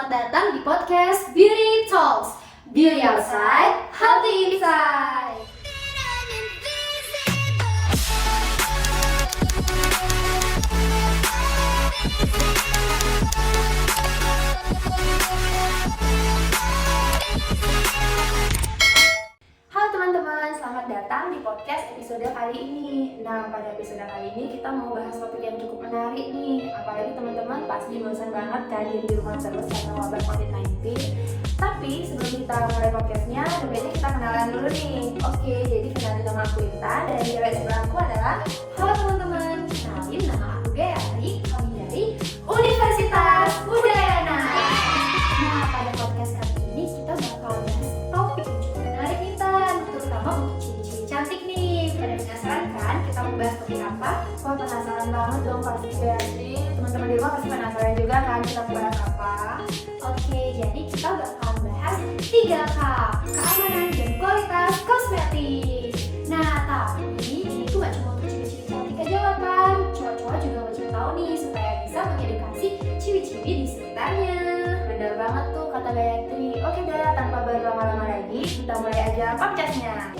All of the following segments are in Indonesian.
selamat datang di podcast Beauty Talks. Beauty outside, healthy inside. Halo teman-teman, selamat datang di podcast episode kali ini. Nah, pada episode kali ini kita mau bahas topik yang cukup menarik nih. Apalagi teman-teman pasti bosan banget kan di rumah terus karena wabah COVID-19. Tapi sebelum kita mulai podcastnya, sebaiknya kita kenalan dulu nih. Oke, jadi kenalin, nama aku Intan dan di sebelah aku adalah halo teman-teman, kenalin nama aku Gayatri, kami dari Universitas Udayana. Nah, pada podcast kali ini kita bakal bahas topik yang cukup menarik nih Tan, terutama untuk ciri-ciri cantik nih. Pada penasaran kan kita mau bahas topik apa? Wah, penasaran banget dong pasti Gayatri. Teman-teman di rumah pasti penasaran juga kan kita mau bahas apa? Oke, jadi kita bakal bahas 3K, keamanan dan kualitas kosmetik. Nah, tapi ini tuh gak cuma untuk ciri-ciri cantik aja loh kan, cowok-cowok juga wajib tahu nih supaya bisa mengedukasi ciwi-ciwi di sekitarnya. Bener banget tuh kata Gayatri. Oke deh, tanpa berlama-lama lagi, kita mulai aja podcastnya.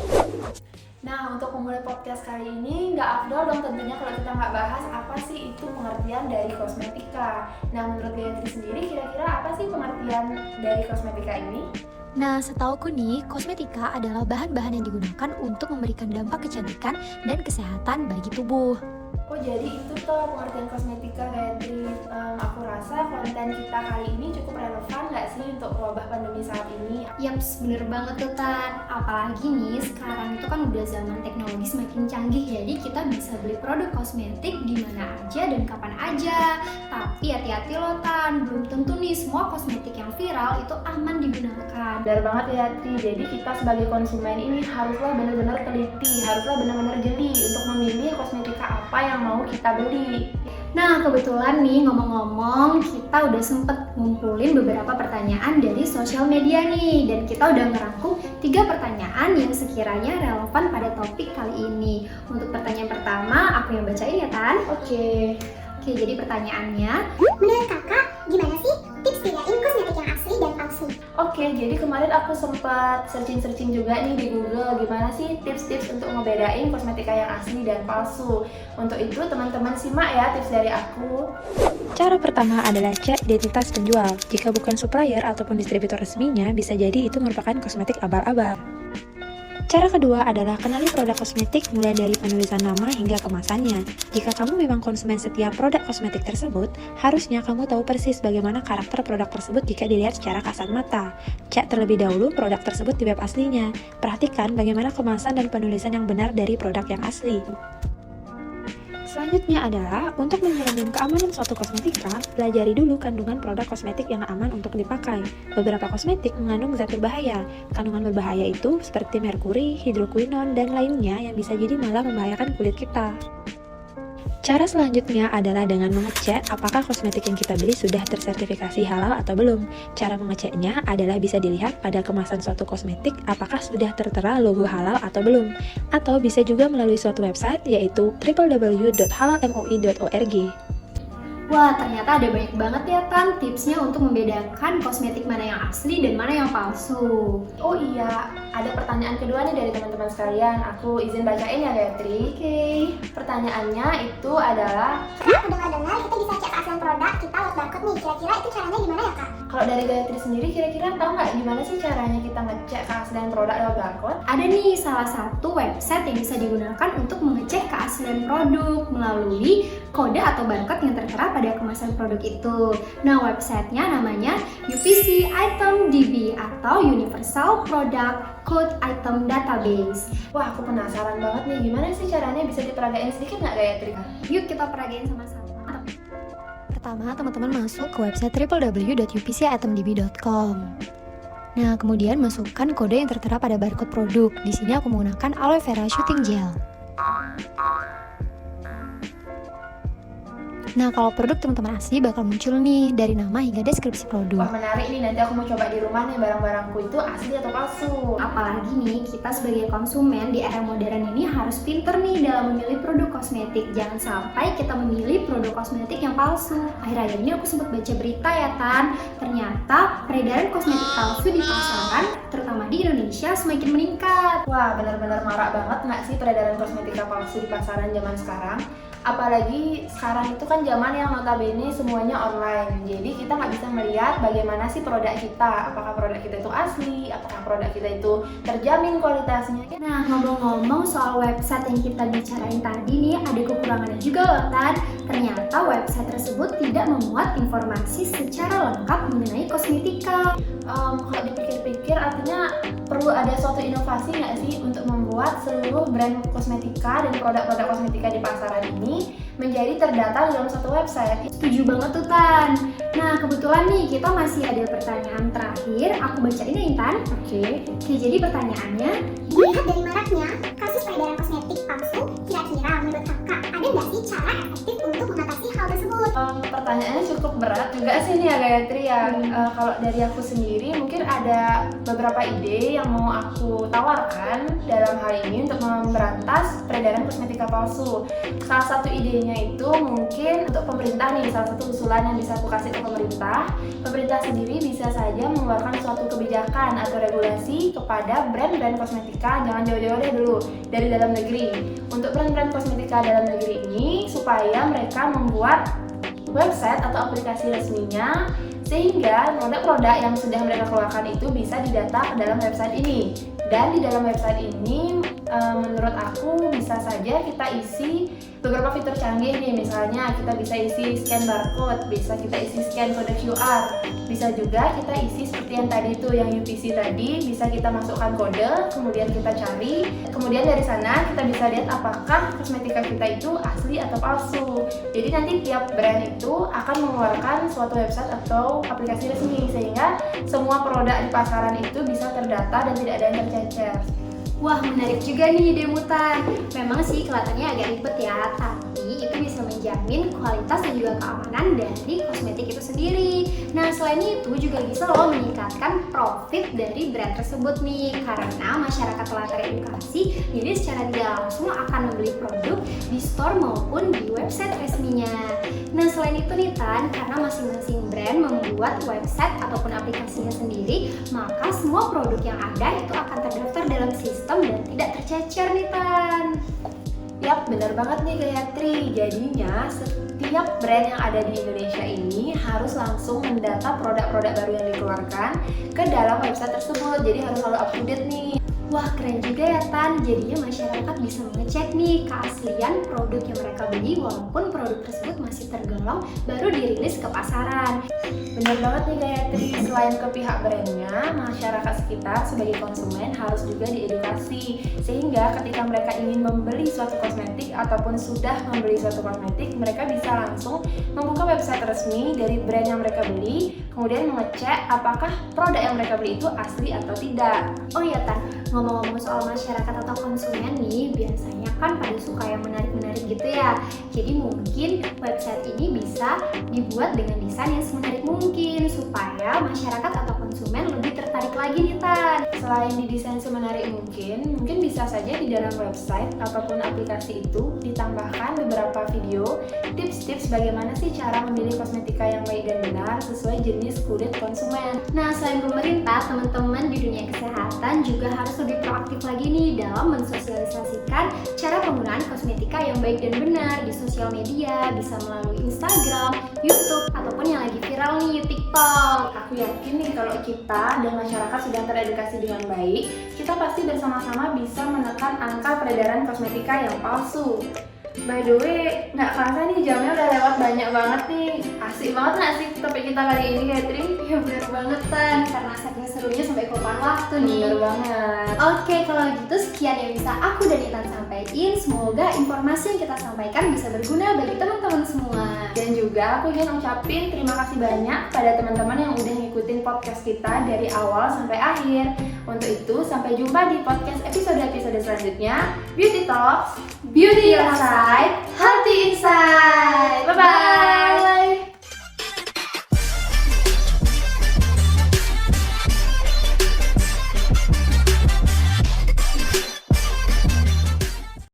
Nah, untuk memulai podcast kali ini nggak afdol dong tentunya kalau kita nggak bahas apa sih itu pengertian dari kosmetika. Nah, menurut Gayatri sendiri kira-kira apa sih pengertian dari kosmetika ini? Nah, setauku nih, kosmetika adalah bahan-bahan yang digunakan untuk memberikan dampak kecantikan dan kesehatan bagi tubuh. Oh, jadi itu tuh pengertian kosmetika Gayatri. Aku rasa konten kita kali ini cukup relevan nggak sih untuk wabah pandemi saat ini? Yaps, bener banget tuh Tan. Apalagi nih, sekarang itu kan udah zaman teknologi semakin canggih, jadi kita bisa beli produk kosmetik di mana aja dan kapan aja. Tapi hati-hati loh Tan, belum tentu nih semua kosmetik yang viral itu aman digunakan. Benar banget ya Tri, jadi kita sebagai konsumen ini haruslah benar-benar teliti, haruslah benar-benar jeli untuk memilih kosmetika apa yang mau kita beli. Nah, kebetulan nih ngomong-ngomong, kita udah sempet ngumpulin beberapa pertanyaan dari sosial media nih, dan kita udah ngerangkum 3 pertanyaan yang sekiranya relevan pada topik kali ini. Untuk pertanyaan pertama, aku yang bacain ya Tan. Oke, jadi pertanyaannya, menurut kakak, gimana sih tips bedain kosmetik yang asli dan palsu? Oke, jadi kemarin aku sempat searching juga nih di Google gimana sih tips-tips untuk ngebedain kosmetika yang asli dan palsu. Untuk itu teman-teman simak ya tips dari aku. Cara pertama adalah cek identitas penjual. Jika bukan supplier ataupun distributor resminya, bisa jadi itu merupakan kosmetik abal-abal. Cara kedua adalah kenali produk kosmetik mulai dari penulisan nama hingga kemasannya. Jika kamu memang konsumen setiap produk kosmetik tersebut, harusnya kamu tahu persis bagaimana karakter produk tersebut jika dilihat secara kasat mata. Cek terlebih dahulu produk tersebut di web aslinya. Perhatikan bagaimana kemasan dan penulisan yang benar dari produk yang asli. Selanjutnya adalah, untuk menjamin keamanan suatu kosmetika, pelajari dulu kandungan produk kosmetik yang aman untuk dipakai. Beberapa kosmetik mengandung zat berbahaya. Kandungan berbahaya itu seperti merkuri, hidrokuinon, dan lainnya yang bisa jadi malah membahayakan kulit kita. Cara selanjutnya adalah dengan mengecek apakah kosmetik yang kita beli sudah tersertifikasi halal atau belum. Cara mengeceknya adalah bisa dilihat pada kemasan suatu kosmetik apakah sudah tertera logo halal atau belum. Atau bisa juga melalui suatu website yaitu www.halalmoi.org. wah ternyata ada banyak banget ya Tan tipsnya untuk membedakan kosmetik mana yang asli dan mana yang palsu. Oh iya, ada pertanyaan kedua nih dari teman-teman sekalian. Aku izin bacain ya Gayatri. Oke. Pertanyaannya itu adalah, Kak, udah dengar kita bisa cek keaslian produk kita lewat barcode nih. Kira-kira itu caranya gimana ya Kak? kalau dari Gayatri sendiri kira-kira tahu nggak gimana sih caranya kita ngecek keaslian produk lewat barcode? Ada nih salah satu website yang bisa digunakan untuk mengecek keaslian produk melalui kode atau barcode yang tertera pada kemasan produk itu. Nah, websitenya namanya UPC Item DB atau Universal Product Code Item Database. Wah, aku penasaran banget nih, gimana sih caranya, bisa diperagain sedikit nggak Gayatri? Yuk kita peragain sama-sama. Pertama, teman-teman masuk ke website www.upcitemdb.com. Nah, kemudian masukkan kode yang tertera pada barcode produk. Di sini aku menggunakan aloe vera shooting gel. Nah, kalau produk teman-teman asli bakal muncul nih dari nama hingga deskripsi produk. Wah, menarik nih, nanti aku mau coba di rumah nih barang-barangku itu asli atau palsu. Apalagi nih, kita sebagai konsumen di era modern ini harus pinter nih dalam memilih produk kosmetik. Jangan sampai kita memilih produk kosmetik yang palsu. Akhir-akhir ini aku sempat baca berita ya Tan, ternyata peredaran kosmetik palsu di pasaran, terutama di Indonesia, semakin meningkat. Wah, benar-benar marak banget nggak sih peredaran kosmetika palsu di pasaran zaman sekarang? Apalagi sekarang itu kan zaman yang notabene semuanya online. Jadi kita nggak bisa melihat bagaimana sih produk kita. Apakah produk kita itu asli, apakah produk kita itu terjamin kualitasnya. Nah, ngomong-ngomong soal website yang kita bicarain tadi nih, ada kekurangannya juga loh Tan. Ternyata website tersebut tidak memuat informasi secara lengkap mengenai kosmetika. Kalau dipikir-pikir artinya perlu ada suatu inovasi nggak sih untuk membuat seluruh brand kosmetika dan produk-produk kosmetika di pasaran ini menjadi terdata dalam satu website. Setuju banget tuh Tan. Nah, kebetulan nih kita masih ada pertanyaan terakhir. Aku bacain ya Intan. Oke. Jadi pertanyaannya, Dilihat dari maraknya kasus peredaran kosmetik palsu, kira-kira menurut kakak ada nggak sih cara efektif untuk mengatasi hal tersebut? Pertanyaannya cukup berat juga sih nih ya Gayatri ya. Kalau dari aku sendiri mungkin ada beberapa ide yang mau aku tawarkan dalam hal ini untuk memberantas peredaran kosmetika palsu. Salah satu idenya itu mungkin untuk pemerintah nih, salah satu usulan yang bisa aku kasih ke pemerintah. Pemerintah sendiri bisa saja mengeluarkan suatu kebijakan atau regulasi kepada brand-brand kosmetika, jangan jauh-jauh deh dulu, dari dalam negeri. Untuk brand-brand kosmetika dalam negeri ini supaya mereka membuat website atau aplikasi resminya sehingga produk-produk yang sudah mereka keluarkan itu bisa didata ke dalam website ini. Dan di dalam website ini menurut aku bisa saja kita isi beberapa fitur canggih nih, misalnya kita bisa isi scan barcode, bisa kita isi scan kode QR, bisa juga kita isi seperti yang tadi itu yang UPC tadi, bisa kita masukkan kode, kemudian kita cari, kemudian dari sana kita bisa lihat apakah kosmetika kita itu asli atau palsu. Jadi nanti tiap brand itu akan mengeluarkan suatu website atau aplikasi resmi sehingga semua produk di pasaran itu bisa terdata dan tidak ada yang tercecer. wah menarik juga nih ide Mutan. Memang sih kelihatannya agak ribet ya, tapi itu bisa menjamin kualitas dan juga keamanan dari kosmetik itu sendiri. Nah selain itu juga bisa loh meningkatkan profit dari brand tersebut nih, karena masyarakat telah teredukasi, jadi secara tidak langsung akan membeli produk di store maupun di website resminya. Nah selain itu nih Tan, karena masing-masing brand membuat website ataupun aplikasinya sendiri, maka semua produk yang ada itu akan terdaftar dalam sistem dan tidak tercecer nih Tan. Yap, benar banget nih Gayatri. Jadinya setiap brand yang ada di Indonesia ini harus langsung mendata produk-produk baru yang dikeluarkan ke dalam website tersebut. Jadi harus selalu up to date nih. Wah keren juga ya Tan, jadinya masyarakat bisa mengecek nih keaslian produk yang mereka beli walaupun produk tersebut masih tergolong baru dirilis ke pasaran. Benar banget nih Gayatri, selain ke pihak brandnya, masyarakat sekitar sebagai konsumen harus juga diedukasi sehingga ketika mereka ingin membeli suatu kosmetik ataupun sudah membeli suatu kosmetik, mereka bisa langsung membuka website resmi dari brand yang mereka beli, kemudian mengecek apakah produk yang mereka beli itu asli atau tidak. Oh iya Tan, ngomong-ngomong soal masyarakat atau konsumen nih, biasanya kan pada suka yang menarik-menarik gitu ya. Jadi mungkin website ini bisa dibuat dengan desain yang semenarik mungkin supaya masyarakat atau konsumen lebih tertarik lagi nih Tan. Selain didesain semenarik mungkin bisa saja di dalam website ataupun aplikasi itu ditambahkan beberapa video, tips-tips bagaimana sih cara memilih kosmetika yang baik dan benar sesuai jenis kulit konsumen. Nah selain pemerintah, teman-teman di dunia kesehatan juga harus lebih proaktif lagi nih dalam mensosialisasikan cara penggunaan kosmetika yang baik dan benar di sosial media, bisa melalui Instagram, YouTube, ataupun yang lagi viral nih, TikTok. Aku yakin nih kalau kita dan masyarakat sudah teredukasi dengan baik, kita pasti bersama-sama bisa menekan angka peredaran kosmetika yang palsu. By the way, nggak kerasa nih jamnya udah lewat banyak banget nih. Asik banget nggak sih topik kita kali ini, Gayatri? Ya bener banget Tan, karena saking serunya sampai kelupaan waktu nih. Bener banget. Oke, kalau gitu sekian yang bisa aku dan Intan sampaikan. Semoga informasi yang kita sampaikan bisa berguna bagi teman-teman semua. Dan juga aku ingin ucapin terima kasih banyak pada teman-teman yang udah ngikutin podcast kita dari awal sampai akhir. Untuk itu, sampai jumpa di podcast episode-episode selanjutnya. Beauty Talks Beauty outside, healthy inside. Bye bye.